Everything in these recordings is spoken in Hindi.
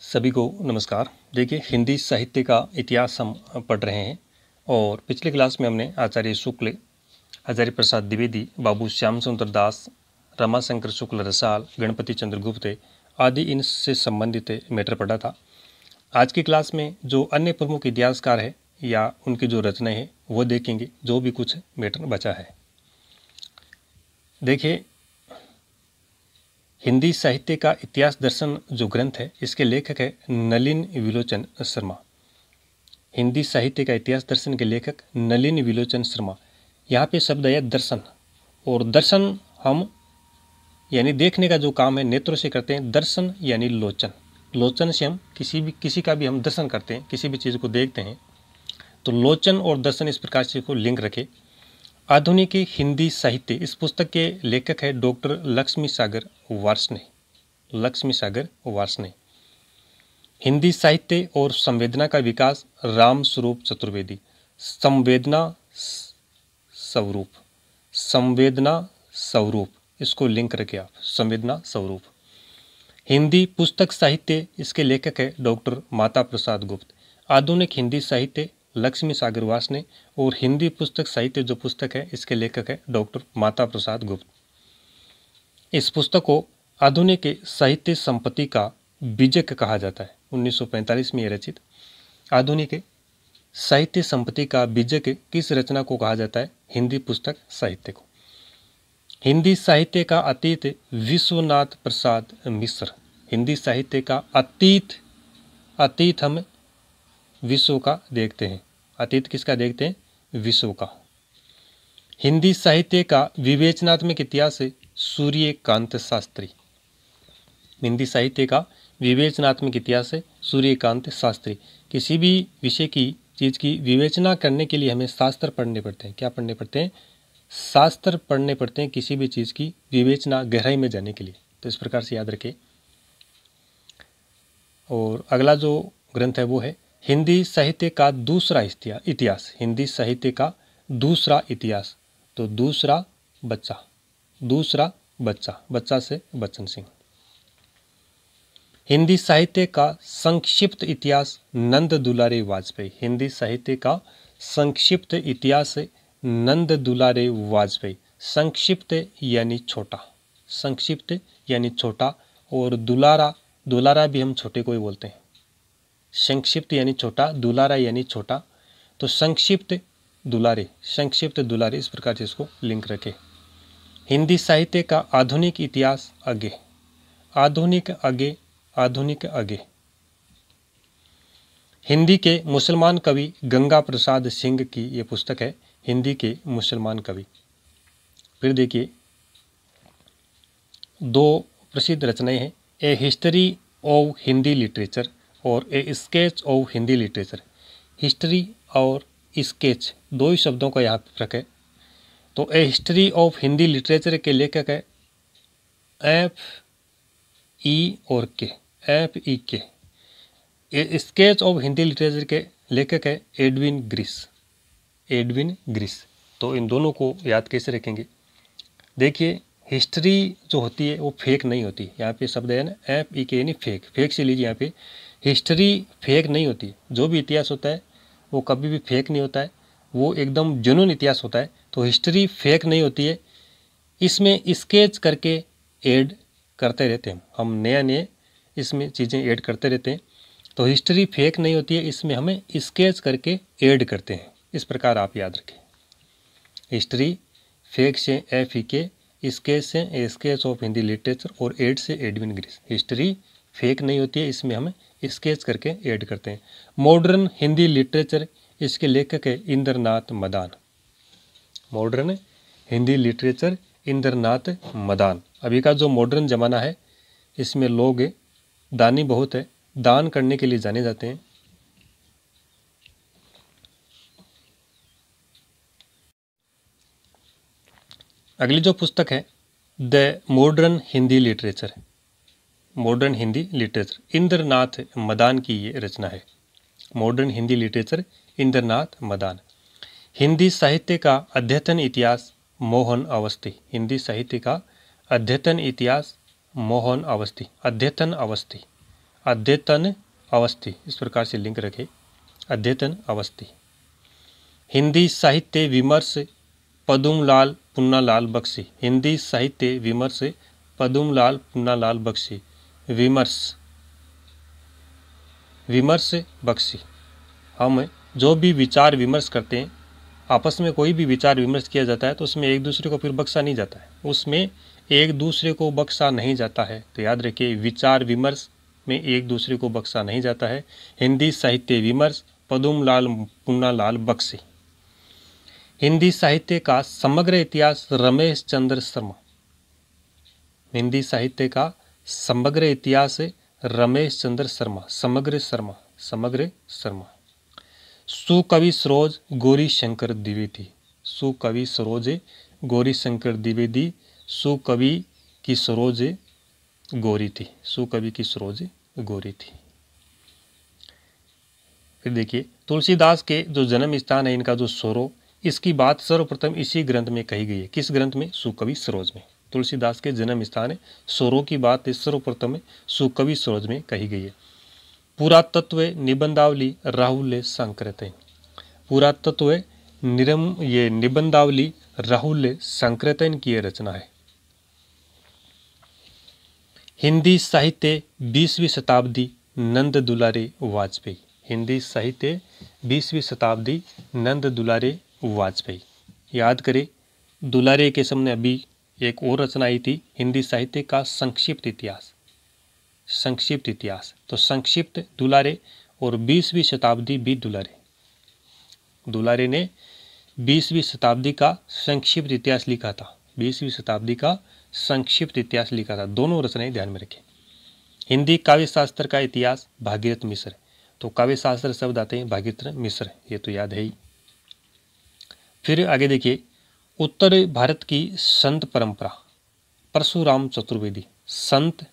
सभी को नमस्कार। देखिए, हिंदी साहित्य का इतिहास हम पढ़ रहे हैं और पिछले क्लास में हमने आचार्य शुक्ल, हजारी प्रसाद द्विवेदी, बाबू श्याम सुंदर दास, रमाशंकर शुक्ल रसाल, गणपति चंद्र गुप्त आदि इनसे संबंधित मैटर पढ़ा था। आज की क्लास में जो अन्य प्रमुख इतिहासकार है या उनकी जो रचनाएं हैं वो देखेंगे, जो भी कुछ मैटर बचा है। देखिए, हिंदी साहित्य का इतिहास दर्शन जो ग्रंथ है, इसके लेखक है नलिन विलोचन शर्मा। हिंदी साहित्य का इतिहास दर्शन के लेखक नलिन विलोचन शर्मा। यहाँ पे शब्द है दर्शन, और दर्शन हम यानी देखने का जो काम है नेत्रों से करते हैं। दर्शन यानी लोचन, लोचन से हम किसी का भी हम दर्शन करते हैं, किसी भी चीज़ को देखते हैं। तो लोचन और दर्शन इस प्रकार से को लिंक रखे। आधुनिक हिंदी साहित्य, इस पुस्तक के लेखक है डॉक्टर लक्ष्मी सागर वार्ष्णेय। लक्ष्मी सागर वार्ष्णेय। हिंदी साहित्य और संवेदना का विकास राम स्वरूप चतुर्वेदी। संवेदना स्वरूप, संवेदना स्वरूप, इसको लिंक रखे आप, संवेदना स्वरूप। हिंदी पुस्तक साहित्य, इसके लेखक है डॉक्टर माता प्रसाद गुप्त। आधुनिक हिंदी साहित्य लक्ष्मी सागर वार्ष्णेय, और हिंदी पुस्तक साहित्य जो पुस्तक है इसके लेखक है डॉक्टर माता प्रसाद गुप्त। इस पुस्तक को आधुनिक साहित्य संपत्ति का बीजक कहा जाता है। 1945 में यह रचित आधुनिक साहित्य संपत्ति का बीजक किस रचना को कहा जाता है? हिंदी पुस्तक साहित्य को। हिंदी साहित्य का अतीत विश्वनाथ प्रसाद मिश्र। हिंदी साहित्य का अतीत हम विश्व का देखते हैं। अतीत किसका देखते हैं? विश्व का। हिंदी साहित्य का विवेचनात्मक इतिहास है सूर्यकांत शास्त्री। हिंदी साहित्य का विवेचनात्मक इतिहास है सूर्यकांत शास्त्री। किसी भी विषय की चीज़ की विवेचना करने के लिए हमें शास्त्र पढ़ने पड़ते हैं। क्या पढ़ने पड़ते हैं? शास्त्र पढ़ने पड़ते हैं, किसी भी चीज़ की विवेचना गहराई में जाने के लिए। तो इस प्रकार से याद रखें। और अगला जो ग्रंथ है वो है हिंदी साहित्य का दूसरा इतिहास। हिंदी साहित्य का दूसरा इतिहास। तो दूसरा बच्चा से बच्चन सिंह। हिंदी साहित्य का संक्षिप्त इतिहास नंद दुलारे वाजपेयी। हिंदी साहित्य का संक्षिप्त इतिहास नंद दुलारे वाजपेयी। संक्षिप्त यानी छोटा, संक्षिप्त यानी छोटा, और दुलारा भी हम छोटे को ही बोलते हैं। संक्षिप्त यानी छोटा, दुलारा यानी छोटा। तो संक्षिप्त दुलारे, इस प्रकार से इसको लिंक रखें। हिंदी साहित्य का आधुनिक इतिहास आगे, आधुनिक आगे। हिंदी के मुसलमान कवि गंगा प्रसाद सिंह की यह पुस्तक है, हिंदी के मुसलमान कवि। फिर देखिए, दो प्रसिद्ध रचनाएं हैं, ए हिस्ट्री ऑफ हिंदी लिटरेचर और ए sketch of Hindi literature. History और स्केच दो ही शब्दों का यहाँ पर रखें। तो ए हिस्ट्री ऑफ हिंदी लिटरेचर के लेखक है F.E. A sketch of Hindi literature के लेखक है एडविन ग्रिस। तो इन दोनों को याद कैसे रखेंगे? देखिए, हिस्ट्री जो होती है वो फेक नहीं होती। यहाँ पे शब्द है ना F.E. यानी फेक से लीजिए। यहाँ पे हिस्ट्री फेक नहीं होती। जो भी इतिहास होता है वो कभी भी फेक नहीं होता है, वो एकदम जेन्युइन इतिहास होता है। तो हिस्ट्री फेक नहीं होती है। इसमें स्केच करके ऐड करते रहते हैं हम, नया इसमें चीज़ें ऐड करते रहते हैं। तो हिस्ट्री फेक नहीं होती है, इसमें हमें स्केच करके ऐड करते हैं। इस प्रकार आप याद रखें। हिस्ट्री फेक से F.E. स्केच से स्केच ऑफ हिंदी लिटरेचर, और ऐड से एडविन ग्रिस। हिस्ट्री फेक नहीं होती है, इसमें हम स्केच करके ऐड करते हैं। मॉडर्न हिंदी लिटरेचर, इसके लेखक है इंद्रनाथ मदान। Modern Hindi literature Indranath Madan. अभी का जो मॉडर्न ज़माना है इसमें लोग दानी बहुत है, दान करने के लिए जाने जाते हैं। अगली जो पुस्तक है the modern Hindi literature, modern Hindi literature Indranath Madan की ये रचना है। Modern Hindi literature Indranath Madan. हिंदी साहित्य का अध्ययन इतिहास मोहन अवस्थी। हिंदी साहित्य का अध्ययन इतिहास मोहन अवस्थी। अध्ययन अवस्थी, अद्यतन अवस्थी, इस प्रकार से लिंक रखें, अद्यतन अवस्थी। हिंदी साहित्य विमर्श पदुमलाल पुन्नालाल बख्शी, हिंदी साहित्य विमर्श पदुमलाल पुन्नालाल बख्शी, विमर्श बख्शी। हम जो भी विचार विमर्श करते हैं, आपस में कोई भी विचार विमर्श किया जाता है तो उसमें एक दूसरे को फिर बख्शा नहीं जाता है, उसमें एक दूसरे को बख्शा नहीं जाता है। तो याद रखिए, विचार विमर्श में एक दूसरे को बख्शा नहीं जाता है। हिंदी साहित्य विमर्श पदुमलाल पुन्नालाल बख्शी। हिंदी साहित्य का समग्र इतिहास रमेश चंद्र शर्मा, हिंदी साहित्य का समग्र इतिहास रमेश चंद्र शर्मा, समग्र शर्मा। सुकवि सरोज गौरी शंकर द्विवेदी, सुकवि सरोज गौरी शंकर द्विवेदी, सुकवि की सरोज गौरी थी, सुकवि की सरोज गौरी थी। फिर देखिए, तुलसीदास के जो जन्म स्थान है, इनका जो सोरो, इसकी बात सर्वप्रथम इसी ग्रंथ में कही गई है। किस ग्रंथ में? सुकवि सरोज में। तुलसीदास के जन्म स्थान है सोरो की बात सर्वप्रथम सुकवि सरोज में कही गई है। पुरातत्व निबंधावली राहुल संकृतन, पुरातत्व ये निबंधावली राहुल संकृतन की रचना है। हिंदी साहित्य 20वीं शताब्दी नंद दुलारे वाजपेयी, हिंदी साहित्य 20वीं शताब्दी नंद दुलारे वाजपेयी। याद करें, दुलारे के सामने अभी एक और रचना आई थी, हिंदी साहित्य का संक्षिप्त इतिहास, संक्षिप्त इतिहास। तो संक्षिप्त दुलारे और 20वीं शताब्दी भी दुलारे, दुलारे ने 20वीं शताब्दी का संक्षिप्त इतिहास लिखा था, 20वीं शताब्दी का संक्षिप्त इतिहास लिखा था। दोनों रचनाएं ध्यान में रखें। हिंदी काव्य शास्त्र का इतिहास भागीरथ मिश्र, तो काव्य शास्त्र शब्द आते हैं भागीरथ मिश्र, ये तो याद है ही। फिर आगे देखिए, उत्तर भारत की संत परंपरा परशुराम चतुर्वेदी, संत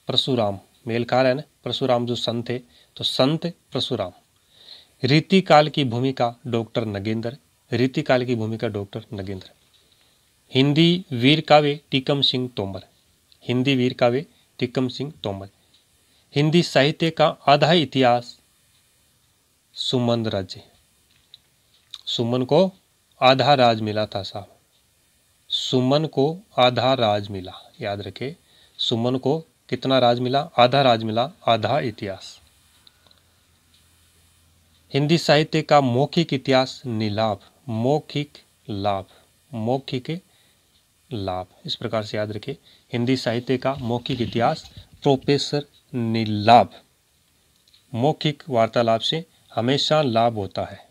परशुराम, मेल खा रहा है ना, परशुराम जो संत है तो संत परशुराम। रीतिकाल की भूमिका डॉक्टर नगेंद्र, रीतिकाल की भूमिका डॉक्टर नगेंद्र। हिंदी वीर काव्य टीकम सिंह तोमर, हिंदी वीर काव्य टीकम सिंह तोमर। हिंदी साहित्य का आधा इतिहास सुमन राज्य, सुमन को आधा राज मिला था साहब, सुमन को आधा राज मिला, याद रखे, सुमन को कितना राज मिला? आधा राज मिला, आधा इतिहास। हिंदी साहित्य का मौखिक इतिहास नीलाभ, मौखिक लाभ, मौखिक लाभ, इस प्रकार से याद रखें। हिंदी साहित्य का मौखिक इतिहास प्रोफेसर नीलाभ। मौखिक वार्तालाप से हमेशा लाभ होता है।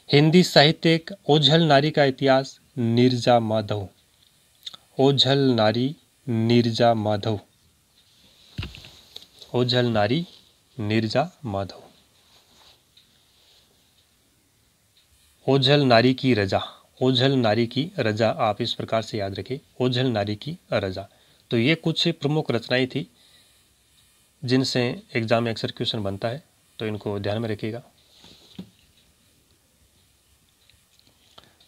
हिंदी साहित्य ओझल नारी का इतिहास नीरजा माधव, ओझल नारी नीरजा माधव, ओझल नारी नीरजा माधव। ओझल नारी की रजा, ओझल नारी की रजा, आप इस प्रकार से याद रखें, ओझल नारी की रजा। तो ये कुछ प्रमुख रचनाएं थी जिनसे एग्जाम में अक्सर क्वेश्चन बनता है, तो इनको ध्यान में रखिएगा।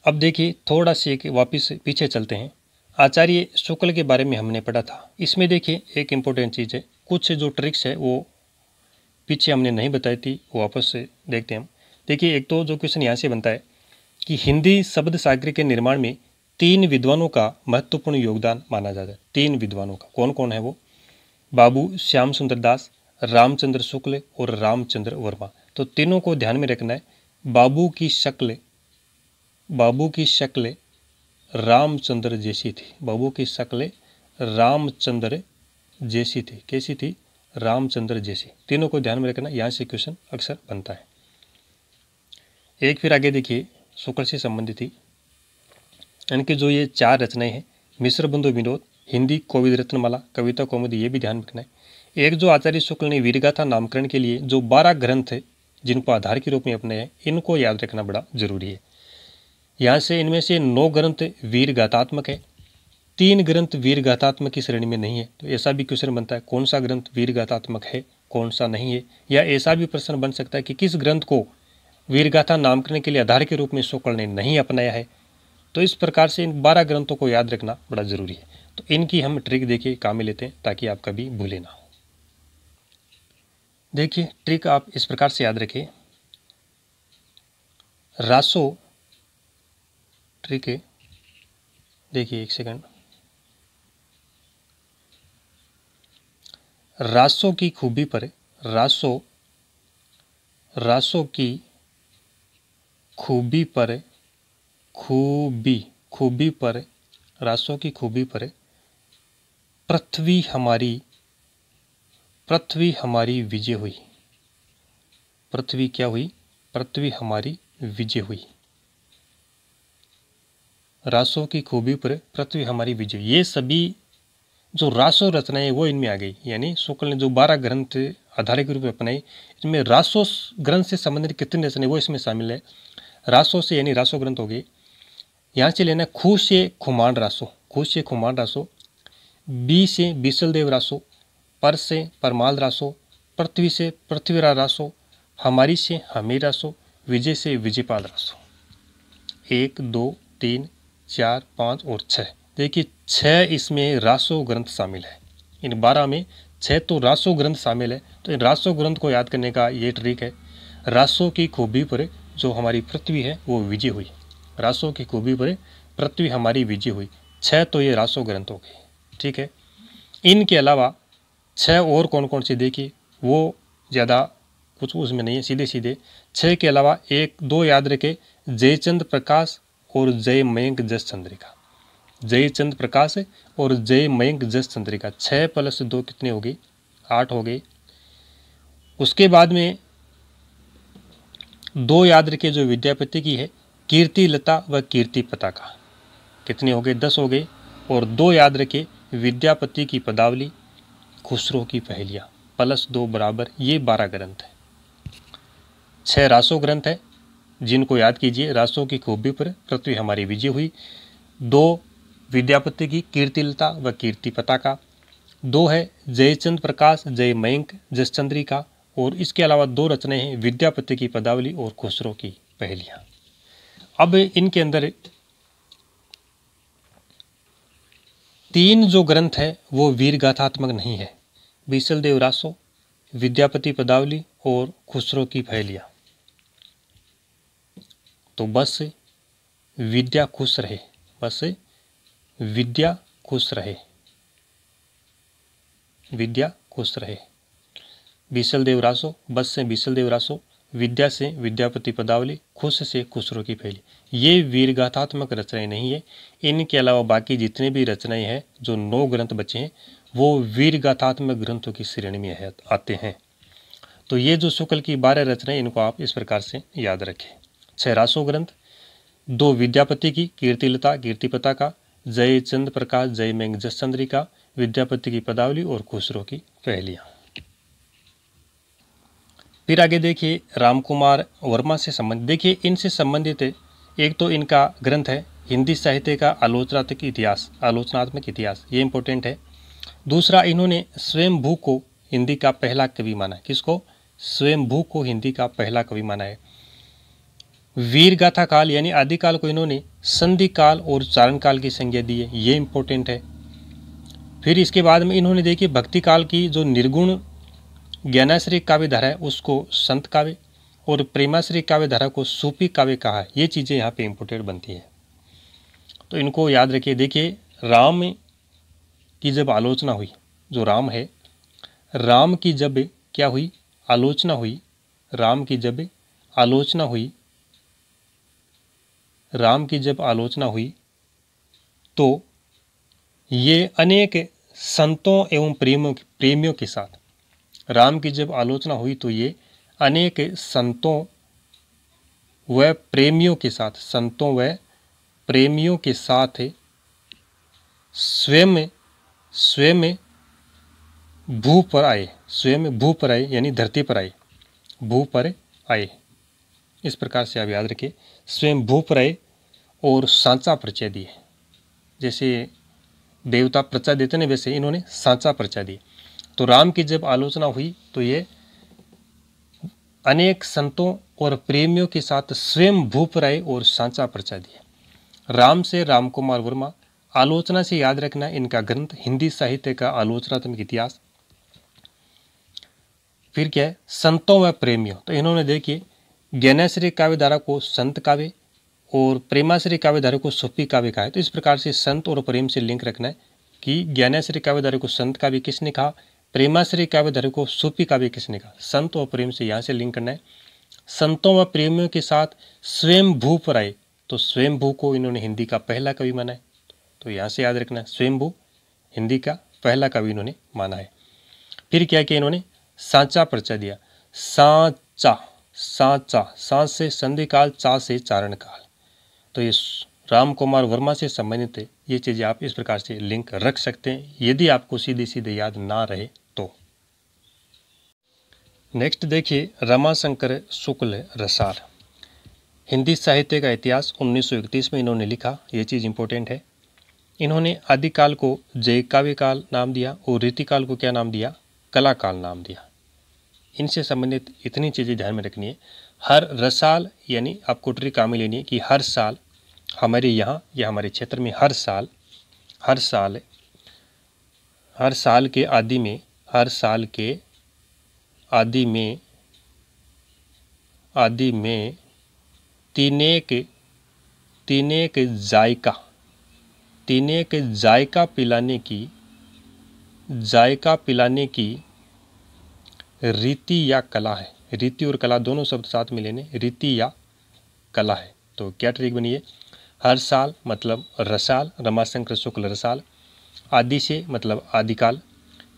अब देखिए, थोड़ा सी वापिस पीछे चलते हैं। आचार्य शुक्ल के बारे में हमने पढ़ा था, इसमें देखिए एक इम्पोर्टेंट चीज़ है, कुछ जो ट्रिक्स है वो पीछे हमने नहीं बताई थी, वो वापस से देखते हैं हम। देखिए, एक तो जो क्वेश्चन यहाँ से बनता है कि हिंदी शब्द सागर के निर्माण में 3 विद्वानों का महत्वपूर्ण योगदान माना जाता है। 3 विद्वानों का कौन कौन है वो? बाबू श्याम सुंदर दास, रामचंद्र शुक्ल और रामचंद्र वर्मा। तो तीनों को ध्यान में रखना है। बाबू की शक्ल रामचंद्र जैसी थी, बाबू की शक्ल रामचंद्र जैसी थी। कैसी थी? रामचंद्र जैसी। तीनों को ध्यान में रखना, यहाँ से क्वेश्चन अक्सर बनता है। एक फिर आगे देखिए, शुक्ल से संबंधित थी, इनके जो ये 4 रचनाएं हैं, मिश्र बंधु विनोद, हिंदी कोविद रत्नमाला, कविता कौमुदी, ये भी ध्यान रखना है। एक जो आचार्य शुक्ल ने वीरगाथा नामकरण के लिए जो 12 ग्रंथ है जिनको आधार के रूप में अपने हैं, इनको याद रखना बड़ा जरूरी है। यहाँ से इनमें से 9 ग्रंथ वीर गाथात्मक है, 3 ग्रंथ वीर गाथात्मक की श्रेणी में नहीं है। तो ऐसा भी क्वेश्चन बनता है, कौन सा ग्रंथ वीर गाथात्मक है, कौन सा नहीं है। या ऐसा भी प्रश्न बन सकता है कि किस ग्रंथ को वीरगाथा नामकरण के लिए आधार के रूप में शुक्ल ने नहीं अपनाया है। तो इस प्रकार से इन 12 ग्रंथों को याद रखना बड़ा जरूरी है। तो इनकी हम ट्रिक देखिए काम में लेते हैं ताकि आप कभी भूले ना। देखिए ट्रिक आप इस प्रकार से याद रखिए। रासो ट्रिक है, देखिए एक सेकंड। रासो की खूबी पर, रासो की खूबी पर, खूबी पर, रासो की खूबी पर पृथ्वी हमारी विजय हुई। पृथ्वी क्या हुई? पृथ्वी हमारी विजय हुई। रासों की खूबी पर पृथ्वी हमारी विजय। ये सभी जो रासो रचनाएं वो इनमें आ गई, यानी शुक्ल ने जो 12 ग्रंथ आधार के रूप में अपनाए, इसमें रासो ग्रंथ से संबंधित कितने रचनाएं वो इसमें शामिल है। रासो से यानी रासो ग्रंथ हो गए। यहाँ से लेना खू से खुमान रासो, खू से खुमान रासो, बी से बीसल देव रासो, पर से परमाल रासो, पृथ्वी से पृथ्वीराज रासो, हमारी से हमीर रासो, विजय से विजयपाल रासो। 1 2 3 4 5 और 6। देखिए 6 इसमें रासो ग्रंथ शामिल है। इन 12 में 6 तो रासो ग्रंथ शामिल है। तो इन रासो ग्रंथ को याद करने का ये ट्रिक है। रासो की खूबी पर जो हमारी पृथ्वी है वो विजय हुई। रासो की खूबी पर पृथ्वी हमारी विजय हुई। 6 तो ये रासो ग्रंथ हो गए, ठीक है। इनके अलावा 6 और कौन कौन से, देखिए वो ज़्यादा कुछ उसमें नहीं है, सीधे सीधे 6 के अलावा 1 2 याद रखे, जयचंद प्रकाश और जय मयंक जस चंद्रिका। जयचंद प्रकाश और जय मयंक जस चंद्रिका, 6 + 2 कितने हो गए? 8 हो गए। उसके बाद में 2 याद रखे जो विद्यापति की है, कीर्ति लता व कीर्ति पताका, कितने हो गए? 10 हो गए। और 2 याद रखे विद्यापति की पदावली, खुसरो की पहेलियाँ, +2 बराबर, ये 12 ग्रंथ है। 6 रासो ग्रंथ है जिनको याद कीजिए। रासो की खूबी पर पृथ्वी हमारी विजय हुई। 2 विद्यापति की कीर्तिलता व कीर्ति पताका। 2 है जयचंद प्रकाश जय मयंक जस चंद्रिका। और इसके अलावा 2 रचनाएं हैं, विद्यापति की पदावली और खुसरो की पहेलियाँ। अब इनके अंदर 3 जो ग्रंथ है वो वीर गाथात्मक नहीं है, बीसल देव रासो, विद्यापति पदावली और खुसरो की पहेलियाँ। तो बस विद्या खुश रहे, बस विद्या खुश रहे, विद्या खुश रहे। बीसल देव रासो, बस से बीसल देव रासो, विद्या से विद्यापति पदावली, खुश से खुसरो की पहेली। ये वीर गाथात्मक रचनाएं नहीं है। इनके अलावा बाकी जितने भी रचनाएं हैं, जो 9 ग्रंथ बचे हैं, वो वीर गाथात्मक ग्रंथों की श्रेणी में आते हैं। तो ये जो शुक्ल की 12 रचनाएं, इनको आप इस प्रकार से याद रखें। 6 रासो ग्रंथ, 2 विद्यापति की कीर्तिलता कीर्ति पताका, जयचंद प्रकाश जय मयंक जस चंद्रिका, विद्यापति की पदावली और खुसरो की पहेलियाँ। फिर आगे देखिए रामकुमार वर्मा से संबंधित, देखिए इनसे संबंधित एक तो इनका ग्रंथ है हिंदी साहित्य का आलोचनात्मक इतिहास, ये इंपॉर्टेंट है। दूसरा, इन्होंने स्वयंभू को हिंदी का पहला कवि माना है। किसको? स्वयंभू को हिंदी का पहला कवि माना है। वीर गाथा काल यानी आदिकाल को इन्होंने संधि काल और चारण काल की संज्ञा दी है, ये इंपॉर्टेंट है। फिर इसके बाद में इन्होंने देखिए भक्ति काल की जो निर्गुण ज्ञानाश्रय काव्य धारा है उसको संत काव्य और प्रेमाश्रय काव्य धारा को सूफी काव्य कहा है। ये चीज़ें यहाँ पे इंपॉर्टेंट बनती है, तो इनको याद रखिए। देखिए राम की जब आलोचना हुई, जो राम है, राम की जब क्या हुई? आलोचना हुई। राम की जब आलोचना हुई, राम की जब आलोचना हुई तो ये अनेक संतों एवं प्रेमियों के साथ, राम की जब आलोचना हुई तो ये अनेक संतों व प्रेमियों के साथ, संतों व प्रेमियों के साथ स्वयं भू पर आए, स्वयं भू पर आए यानी धरती पर आए, भू पर आए। इस प्रकार से आप याद रखिए, स्वयं भू पर आए और सांचा परिचय दिए। जैसे देवता परिचय देते हैं वैसे इन्होंने सांचा परिचय दिए। तो राम की जब आलोचना हुई तो ये अनेक संतों और प्रेमियों के साथ स्वयं भू पर आए और सांचा परिचय दिए। राम से रामकुमार वर्मा, आलोचना से याद रखना इनका ग्रंथ हिंदी साहित्य का आलोचनात्मक इतिहास। फिर क्या है, संतों व प्रेमियों। तो इन्होंने देखिए ज्ञानाश्रय काव्य धारा को संत काव्य और प्रेमाश्रय काव्य धारा को सूफी काव्य कहा है। तो इस प्रकार से संत और प्रेम से लिंक रखना है कि ज्ञानाश्रय काव्य धारा को संत काव्य किसने कहा, प्रेमाश्रय काव्य धारा को सूफी काव्य किसने कहा। संत और प्रेम से यहाँ से लिंक करना है। संतों व प्रेमियों के साथ स्वयंभू पर आए, तो स्वयंभू को इन्होंने हिंदी का पहला कवि माना है। तो यहाँ से याद रखना है, स्वयंभू हिंदी का पहला कवि इन्होंने माना है। फिर क्या किया इन्होंने, सांचा परिचय दिया। सांचा, सांचा, सांस से संधि काल, चा से चारण काल। तो ये राम कुमार वर्मा से संबंधित है। ये चीज़ें आप इस प्रकार से लिंक रख सकते हैं यदि आपको सीधे सीधे याद ना रहे तो। नेक्स्ट देखिए रमाशंकर शुक्ल रसाल, हिंदी साहित्य का इतिहास 1931 में इन्होंने लिखा। ये चीज़ इंपॉर्टेंट है। इन्होंने आदिकाल को जय काव्य काल नाम दिया और रीतिकाल को क्या नाम दिया, कला काल नाम दिया। इनसे संबंधित इतनी चीज़ें ध्यान में रखनी है। हर रसाल यानी आपको ट्रिक में लेनी है कि हर साल हमारे यहाँ या हमारे क्षेत्र में हर साल के आदि में, हर साल के आदि में तीनेक जायका पिलाने की रीति या कला है। रीति और कला दोनों शब्द साथ में लेने, रीति या कला है। तो क्या ट्रिक बनी है, हर साल मतलब रसाल, रमाशंकर शुक्ल रसाल, आदि से मतलब आदिकाल,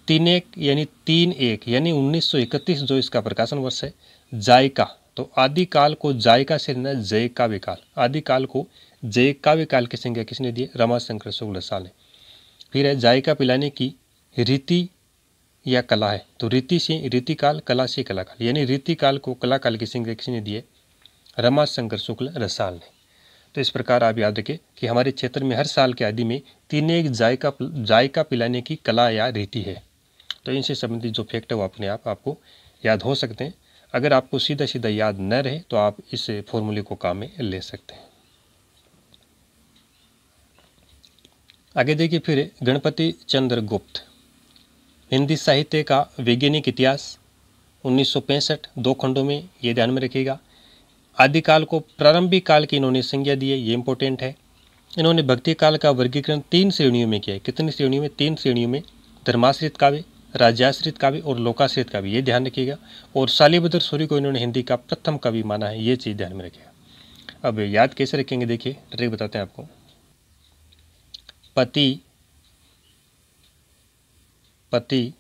तीन एक यानी 1931 जो इसका प्रकाशन वर्ष है, जायका, तो आदिकाल को जायका से लेना जय काव्य काल। आदिकाल को जय काव्य काल की संज्ञा किसने दी, रमाशंकर शुक्ल रसाल ने। फिर है जायका पिलाने की रीति या कला है, तो रीति से रीतिकाल, कला से कलाकाल, यानी रीतिकाल को कलाकाल की संज्ञा किसने दी है, रमाशंकर शुक्ल रसाल ने। तो इस प्रकार आप याद रखें कि हमारे क्षेत्र में हर साल के आदि में तीन एक जायका पिलाने की कला या रीति है। तो इनसे संबंधित जो फैक्ट है वो अपने आपको याद हो सकते हैं। अगर आपको सीधा सीधा याद न रहे तो आप इस फॉर्मूले को काम में ले सकते हैं। आगे देखिए फिर गणपति चंद्र गुप्त, हिंदी साहित्य का वैज्ञानिक इतिहास 1965, 2 खंडों में, ये ध्यान में रखिएगा। आदिकाल को प्रारंभिक काल की इन्होंने संज्ञा दी है, ये इंपॉर्टेंट है। इन्होंने भक्ति काल का वर्गीकरण 3 श्रेणियों में किया है। कितनी श्रेणियों में, 3 श्रेणियों में, धर्माश्रित काव्य, राज्याश्रित काव्य और लोकाश्रित काव्य, ये ध्यान रखिएगा। और शालिभद्र सूरी को इन्होंने हिंदी का प्रथम कवि माना है, ये चीज़ ध्यान में रखिएगा। अब याद कैसे रखेंगे, देखिए ट्रिक बताते हैं आपको। पति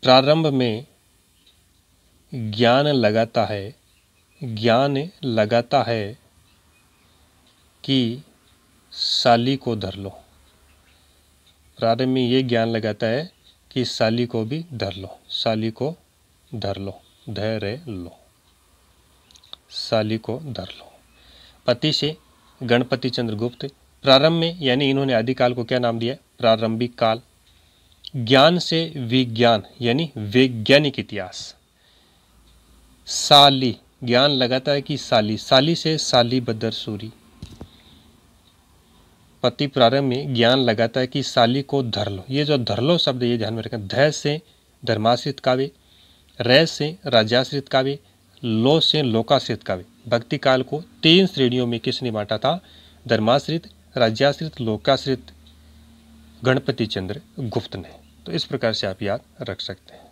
प्रारंभ में ज्ञान लगाता है कि साली को धर लो। प्रारंभ में ये ज्ञान लगाता है कि साली को भी धर लो, साली को धर लो, धैर्य लो, साली को धर लो। पति से गणपति चंद्र गुप्त, प्रारंभ में यानी इन्होंने आदिकाल को क्या नाम दिया, प्रारंभिक काल। ज्ञान से विज्ञान यानी वैज्ञानिक इतिहास। साली, ज्ञान लगाता है कि साली, साली से शालिभद्र सूरी। पति प्रारंभ में ज्ञान लगाता है कि साली को धर लो। ये जो धर लो शब्द ये ध्यान में रखें। ध से धर्माश्रित काव्य, रै से राज्याश्रित काव्य, लो से लोकाश्रित काव्य। भक्ति काल को 3 श्रेणियों में किसने बांटा था, धर्माश्रित, राज्याश्रित, लोकाश्रित, गणपति चंद्र गुप्त ने। तो इस प्रकार से आप याद रख सकते हैं।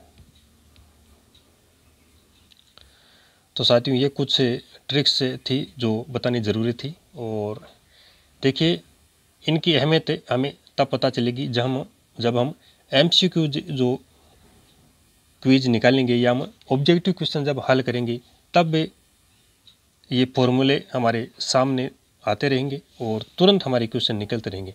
तो साथियों ये कुछ ट्रिक्स थी जो बतानी ज़रूरी थी। और देखिए इनकी अहमियत हमें तब पता चलेगी जब हम MCQ जो क्विज निकालेंगे या हम ऑब्जेक्टिव क्वेश्चन जब हल करेंगे, तब ये फॉर्मूले हमारे सामने आते रहेंगे और तुरंत हमारे क्वेश्चन निकलते रहेंगे।